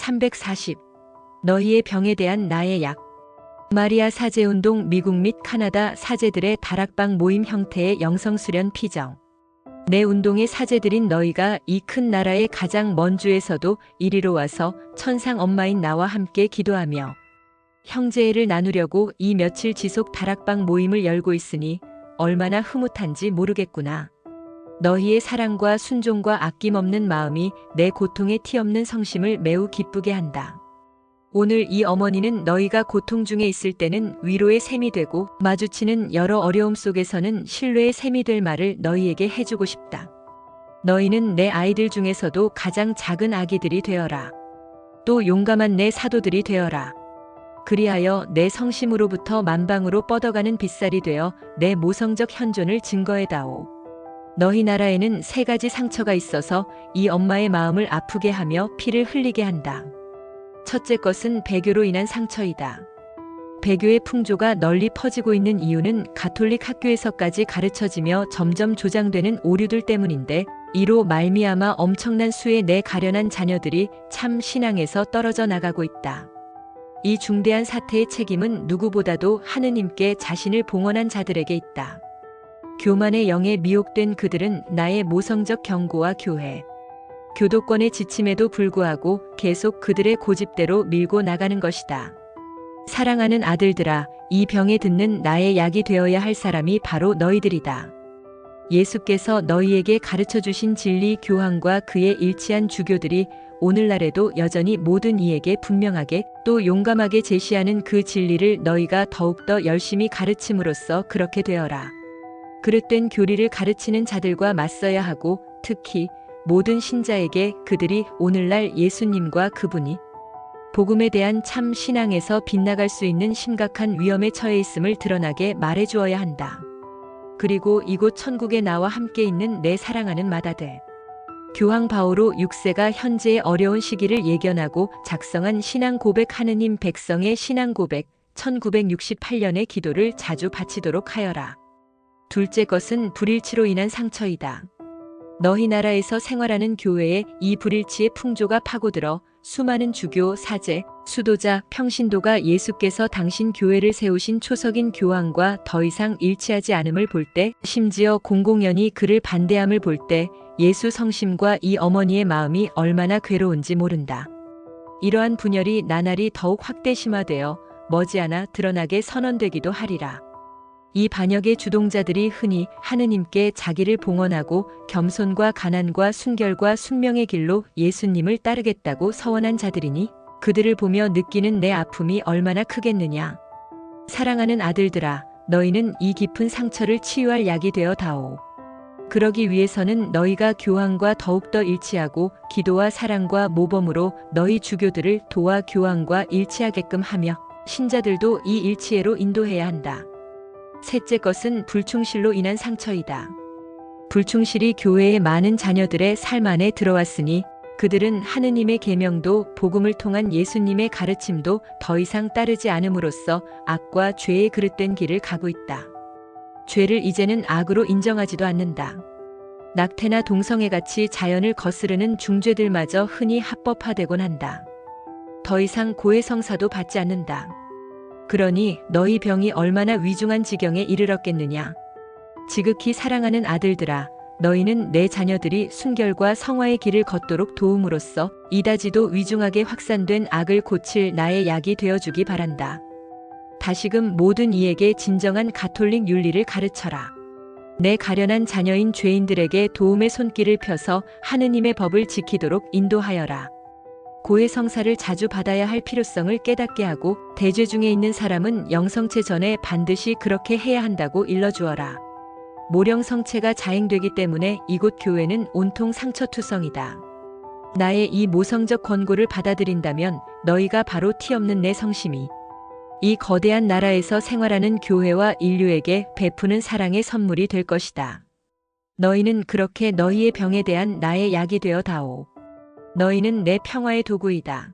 340. 너희의 병에 대한 나의 약. 마리아 사제운동. 미국 및 카나다 사제들의 다락방 모임 형태의 영성수련 피정. 내 운동의 사제들인 너희가 이 큰 나라의 가장 먼 주에서도 이리로 와서 천상 엄마인 나와 함께 기도하며 형제애를 나누려고 이 며칠 지속 다락방 모임을 열고 있으니 얼마나 흐뭇한지 모르겠구나. 너희의 사랑과 순종과 아낌없는 마음이 내 고통의 티없는 성심을 매우 기쁘게 한다. 오늘 이 어머니는 너희가 고통 중에 있을 때는 위로의 샘이 되고 마주치는 여러 어려움 속에서는 신뢰의 샘이 될 말을 너희에게 해주고 싶다. 너희는 내 아이들 중에서도 가장 작은 아기들이 되어라. 또 용감한 내 사도들이 되어라. 그리하여 내 성심으로부터 만방으로 뻗어가는 빗살이 되어 내 모성적 현존을 증거해다오. 너희 나라에는 3가지 상처가 있어서 이 엄마의 마음을 아프게 하며 피를 흘리게 한다. 첫째 것은 배교로 인한 상처이다. 배교의 풍조가 널리 퍼지고 있는 이유는 가톨릭 학교에서까지 가르쳐지며 점점 조장되는 오류들 때문인데 이로 말미암아 엄청난 수의 내 가련한 자녀들이 참 신앙에서 떨어져 나가고 있다. 이 중대한 사태의 책임은 누구보다도 하느님께 자신을 봉헌한 자들에게 있다. 교만의 영에 미혹된 그들은 나의 모성적 경고와 교회, 교도권의 지침에도 불구하고 계속 그들의 고집대로 밀고 나가는 것이다. 사랑하는 아들들아, 이 병에 듣는 나의 약이 되어야 할 사람이 바로 너희들이다. 예수께서 너희에게 가르쳐 주신 진리 교황과 그의 일치한 주교들이 오늘날에도 여전히 모든 이에게 분명하게 또 용감하게 제시하는 그 진리를 너희가 더욱더 열심히 가르침으로써 그렇게 되어라. 그릇된 교리를 가르치는 자들과 맞서야 하고 특히 모든 신자에게 그들이 오늘날 예수님과 그분이 복음에 대한 참 신앙에서 빗나갈 수 있는 심각한 위험에 처해 있음을 드러나게 말해 주어야 한다. 그리고 이곳 천국에 나와 함께 있는 내 사랑하는 마다들. 교황 바오로 6세가 현재의 어려운 시기를 예견하고 작성한 신앙 고백 하느님 백성의 신앙 고백 1968년의 기도를 자주 바치도록 하여라. 둘째 것은 불일치로 인한 상처이다. 너희 나라에서 생활하는 교회에 이 불일치의 풍조가 파고들어 수많은 주교, 사제, 수도자, 평신도가 예수께서 당신 교회를 세우신 초석인 교황과 더 이상 일치하지 않음을 볼 때, 심지어 공공연히 그를 반대함을 볼 때 예수 성심과 이 어머니의 마음이 얼마나 괴로운지 모른다. 이러한 분열이 나날이 더욱 확대심화되어 머지않아 드러나게 선언되기도 하리라. 이 반역의 주동자들이 흔히 하느님께 자기를 봉헌하고 겸손과 가난과 순결과 순명의 길로 예수님을 따르겠다고 서원한 자들이니 그들을 보며 느끼는 내 아픔이 얼마나 크겠느냐. 사랑하는 아들들아, 너희는 이 깊은 상처를 치유할 약이 되어 다오. 그러기 위해서는 너희가 교황과 더욱더 일치하고 기도와 사랑과 모범으로 너희 주교들을 도와 교황과 일치하게끔 하며 신자들도 이 일치애로 인도해야 한다. 셋째 것은 불충실로 인한 상처이다. 불충실이 교회의 많은 자녀들의 삶 안에 들어왔으니 그들은 하느님의 계명도 복음을 통한 예수님의 가르침도 더 이상 따르지 않음으로써 악과 죄의 그릇된 길을 가고 있다. 죄를 이제는 악으로 인정하지도 않는다. 낙태나 동성애같이 자연을 거스르는 중죄들마저 흔히 합법화되곤 한다. 더 이상 고해성사도 받지 않는다. 그러니 너희 병이 얼마나 위중한 지경에 이르렀겠느냐. 지극히 사랑하는 아들들아, 너희는 내 자녀들이 순결과 성화의 길을 걷도록 도움으로써 이다지도 위중하게 확산된 악을 고칠 나의 약이 되어주기 바란다. 다시금 모든 이에게 진정한 가톨릭 윤리를 가르쳐라. 내 가련한 자녀인 죄인들에게 도움의 손길을 펴서 하느님의 법을 지키도록 인도하여라. 고해성사를 자주 받아야 할 필요성을 깨닫게 하고 대죄 중에 있는 사람은 영성체 전에 반드시 그렇게 해야 한다고 일러주어라. 모령성체가 자행되기 때문에 이곳 교회는 온통 상처투성이다. 나의 이 모성적 권고를 받아들인다면 너희가 바로 티없는 내 성심이 이 거대한 나라에서 생활하는 교회와 인류에게 베푸는 사랑의 선물이 될 것이다. 너희는 그렇게 너희의 병에 대한 나의 약이 되어 다오. 너희는 내 평화의 도구이다.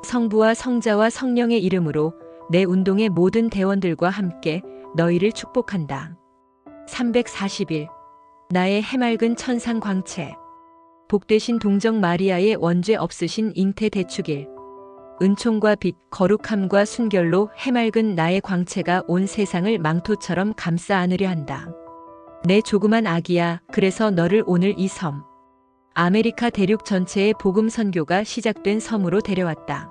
성부와 성자와 성령의 이름으로 내 운동의 모든 대원들과 함께 너희를 축복한다. 341. 나의 해맑은 천상 광채. 복되신 동정 마리아의 원죄 없으신 잉태 대축일. 은총과 빛, 거룩함과 순결로 해맑은 나의 광채가 온 세상을 망토처럼 감싸 안으려 한다. 내 조그만 아기야, 그래서 너를 오늘 이 섬, 아메리카 대륙 전체의 복음 선교가 시작된 섬으로 데려왔다.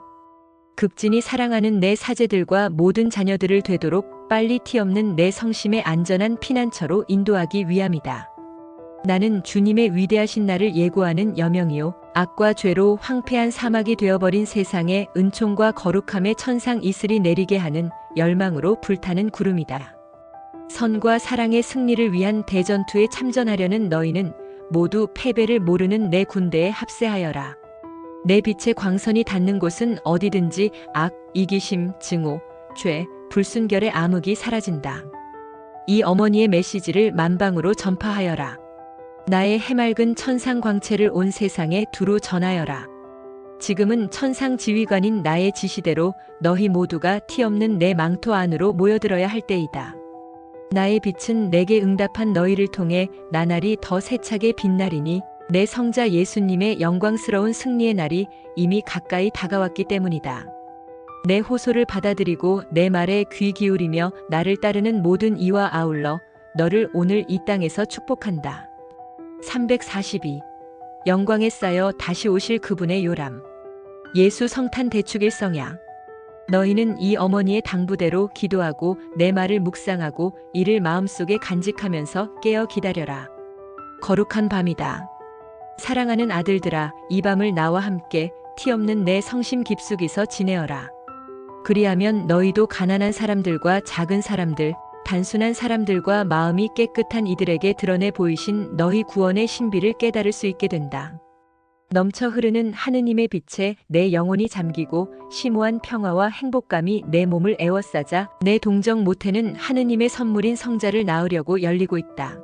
극진히 사랑하는 내 사제들과 모든 자녀들을 되도록 빨리 티 없는 내 성심의 안전한 피난처로 인도하기 위함이다. 나는 주님의 위대하신 날을 예고하는 여명이요, 악과 죄로 황폐한 사막이 되어버린 세상에 은총과 거룩함의 천상 이슬이 내리게 하는 열망으로 불타는 구름이다. 선과 사랑의 승리를 위한 대전투에 참전하려는 너희는 모두 패배를 모르는 내 군대에 합세하여라. 내 빛의 광선이 닿는 곳은 어디든지 악, 이기심, 증오, 죄, 불순결의 암흑이 사라진다. 이 어머니의 메시지를 만방으로 전파하여라. 나의 해맑은 천상 광채를 온 세상에 두루 전하여라. 지금은 천상 지휘관인 나의 지시대로 너희 모두가 티 없는 내 망토 안으로 모여들어야 할 때이다. 나의 빛은 내게 응답한 너희를 통해 나날이 더 세차게 빛나리니 내 성자 예수님의 영광스러운 승리의 날이 이미 가까이 다가왔기 때문이다. 내 호소를 받아들이고 내 말에 귀 기울이며 나를 따르는 모든 이와 아울러 너를 오늘 이 땅에서 축복한다. 342. 영광에 쌓여 다시 오실 그분의 요람. 예수 성탄 대축일성야. 너희는 이 어머니의 당부대로 기도하고 내 말을 묵상하고 이를 마음속에 간직하면서 깨어 기다려라. 거룩한 밤이다. 사랑하는 아들들아, 이 밤을 나와 함께 티 없는 내 성심 깊숙이서 지내어라. 그리하면 너희도 가난한 사람들과 작은 사람들, 단순한 사람들과 마음이 깨끗한 이들에게 드러내 보이신 너희 구원의 신비를 깨달을 수 있게 된다. 넘쳐 흐르는 하느님의 빛에 내 영혼이 잠기고 심오한 평화와 행복감이 내 몸을 에워싸자 내 동정 모태는 하느님의 선물인 성자를 낳으려고 열리고 있다.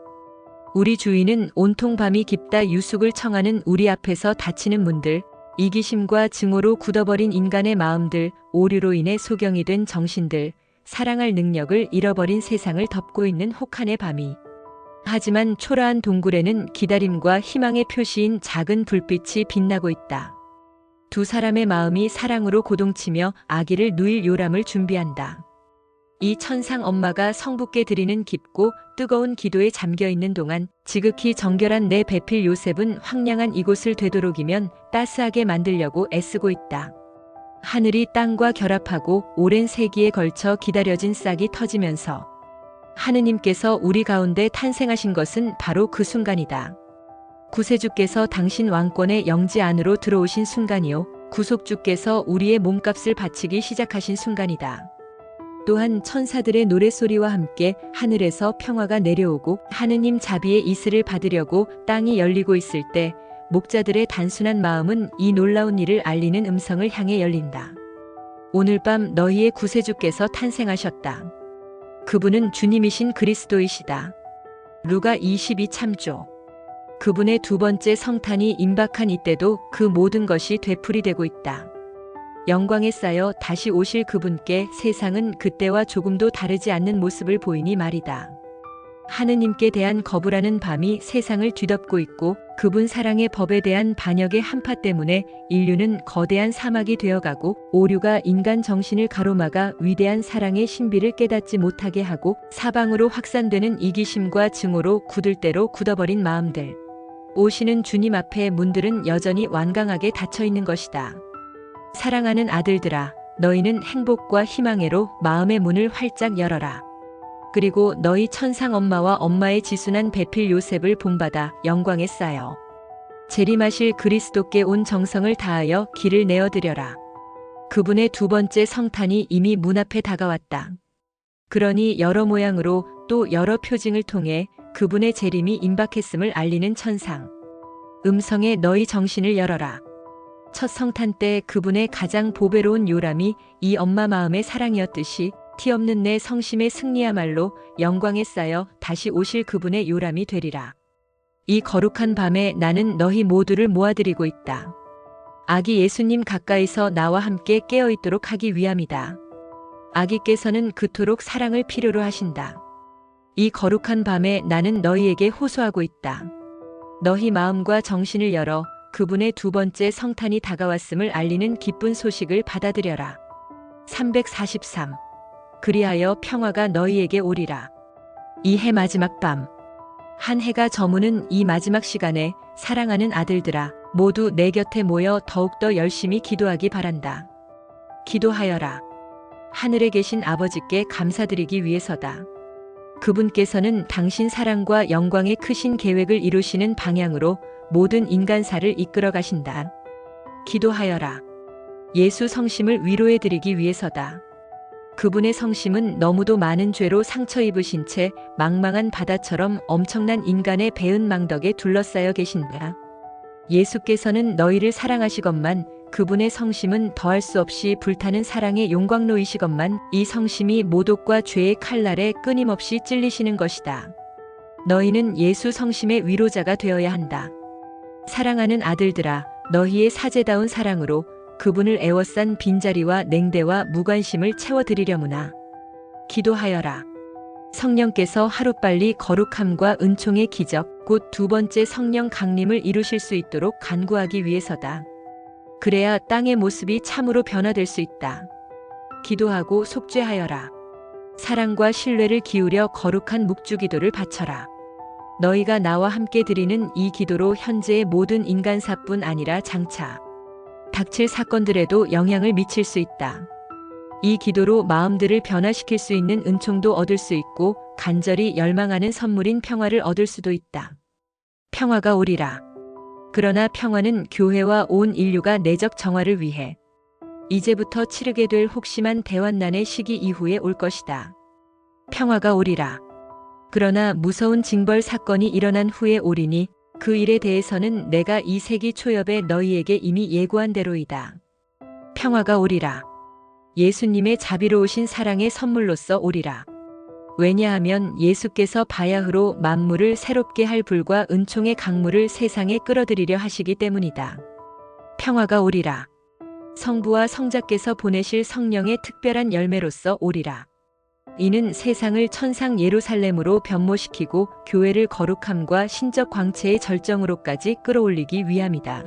우리 주인은 온통 밤이 깊다 유숙을 청하는 우리 앞에서 닫히는 문들, 이기심과 증오로 굳어버린 인간의 마음들, 오류로 인해 소경이 된 정신들, 사랑할 능력을 잃어버린 세상을 덮고 있는 혹한의 밤이. 하지만 초라한 동굴에는 기다림과 희망의 표시인 작은 불빛이 빛나고 있다. 두 사람의 마음이 사랑으로 고동치며 아기를 누일 요람을 준비한다. 이 천상 엄마가 성부께 드리는 깊고 뜨거운 기도에 잠겨 있는 동안 지극히 정결한 내 배필 요셉은 황량한 이곳을 되도록이면 따스하게 만들려고 애쓰고 있다. 하늘이 땅과 결합하고 오랜 세기에 걸쳐 기다려진 싹이 터지면서 하느님께서 우리 가운데 탄생하신 것은 바로 그 순간이다. 구세주께서 당신 왕권의 영지 안으로 들어오신 순간이요, 구속주께서 우리의 몸값을 바치기 시작하신 순간이다. 또한 천사들의 노랫소리와 함께 하늘에서 평화가 내려오고 하느님 자비의 이슬을 받으려고 땅이 열리고 있을 때 목자들의 단순한 마음은 이 놀라운 일을 알리는 음성을 향해 열린다. 오늘 밤 너희의 구세주께서 탄생하셨다. 그분은 주님이신 그리스도이시다. 루가 22참조. 그분의 두 번째 성탄이 임박한 이때도 그 모든 것이 되풀이되고 있다. 영광에 쌓여 다시 오실 그분께 세상은 그때와 조금도 다르지 않는 모습을 보이니 말이다. 하느님께 대한 거부라는 밤이 세상을 뒤덮고 있고 그분 사랑의 법에 대한 반역의 한파 때문에 인류는 거대한 사막이 되어가고 오류가 인간 정신을 가로막아 위대한 사랑의 신비를 깨닫지 못하게 하고 사방으로 확산되는 이기심과 증오로 굳을 대로 굳어버린 마음들. 오시는 주님 앞에 문들은 여전히 완강하게 닫혀 있는 것이다. 사랑하는 아들들아, 너희는 행복과 희망애로 마음의 문을 활짝 열어라. 그리고 너희 천상 엄마와 엄마의 지순한 배필 요셉을 본받아 영광에 쌓여 재림하실 그리스도께 온 정성을 다하여 길을 내어드려라. 그분의 두 번째 성탄이 이미 문 앞에 다가왔다. 그러니 여러 모양으로 또 여러 표징을 통해 그분의 재림이 임박했음을 알리는 천상 음성에 너희 정신을 열어라. 첫 성탄 때 그분의 가장 보배로운 요람이 이 엄마 마음의 사랑이었듯이 티 없는 내 성심의 승리야말로 영광에 쌓여 다시 오실 그분의 요람이 되리라. 이 거룩한 밤에 나는 너희 모두를 모아드리고 있다. 아기 예수님 가까이서 나와 함께 깨어있도록 하기 위함이다. 아기께서는 그토록 사랑을 필요로 하신다. 이 거룩한 밤에 나는 너희에게 호소하고 있다. 너희 마음과 정신을 열어 그분의 두 번째 성탄이 다가왔음을 알리는 기쁜 소식을 받아들여라. 343. 그리하여 평화가 너희에게 오리라. 이 해 마지막 밤. 한 해가 저무는 이 마지막 시간에 사랑하는 아들들아, 모두 내 곁에 모여 더욱더 열심히 기도하기 바란다. 기도하여라. 하늘에 계신 아버지께 감사드리기 위해서다. 그분께서는 당신 사랑과 영광의 크신 계획을 이루시는 방향으로 모든 인간사를 이끌어 가신다. 기도하여라. 예수 성심을 위로해 드리기 위해서다. 그분의 성심은 너무도 많은 죄로 상처 입으신 채 망망한 바다처럼 엄청난 인간의 배은 망덕에 둘러싸여 계신다. 예수께서는 너희를 사랑하시건만 그분의 성심은 더할 수 없이 불타는 사랑의 용광로이시건만 이 성심이 모독과 죄의 칼날에 끊임없이 찔리시는 것이다. 너희는 예수 성심의 위로자가 되어야 한다. 사랑하는 아들들아, 너희의 사제다운 사랑으로 그분을 애워싼 빈자리와 냉대와 무관심을 채워드리려무나. 기도하여라. 성령께서 하루빨리 거룩함과 은총의 기적, 곧 두 번째 성령 강림을 이루실 수 있도록 간구하기 위해서다. 그래야 땅의 모습이 참으로 변화될 수 있다. 기도하고 속죄하여라. 사랑과 신뢰를 기울여 거룩한 묵주기도를 바쳐라. 너희가 나와 함께 드리는 이 기도로 현재의 모든 인간사뿐 아니라 장차 닥칠 사건들에도 영향을 미칠 수 있다. 이 기도로 마음들을 변화시킬 수 있는 은총도 얻을 수 있고 간절히 열망하는 선물인 평화를 얻을 수도 있다. 평화가 오리라. 그러나 평화는 교회와 온 인류가 내적 정화를 위해 이제부터 치르게 될 혹심한 대환난의 시기 이후에 올 것이다. 평화가 오리라. 그러나 무서운 징벌 사건이 일어난 후에 오리니 그 일에 대해서는 내가 이 세기 초엽에 너희에게 이미 예고한 대로이다. 평화가 오리라. 예수님의 자비로우신 사랑의 선물로서 오리라. 왜냐하면 예수께서 바야흐로 만물을 새롭게 할 불과 은총의 강물을 세상에 끌어들이려 하시기 때문이다. 평화가 오리라. 성부와 성자께서 보내실 성령의 특별한 열매로서 오리라. 이는 세상을 천상 예루살렘으로 변모시키고 교회를 거룩함과 신적 광채의 절정으로까지 끌어올리기 위함이다.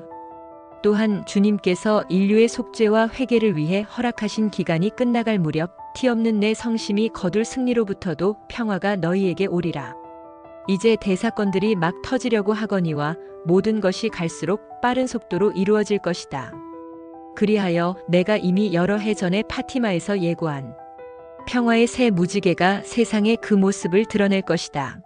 또한 주님께서 인류의 속죄와 회개를 위해 허락하신 기간이 끝나갈 무렵 티 없는 내 성심이 거둘 승리로부터도 평화가 너희에게 오리라. 이제 대사건들이 막 터지려고 하거니와 모든 것이 갈수록 빠른 속도로 이루어질 것이다. 그리하여 내가 이미 여러 해 전에 파티마에서 예고한 평화의 새 무지개가 세상에 그 모습을 드러낼 것이다.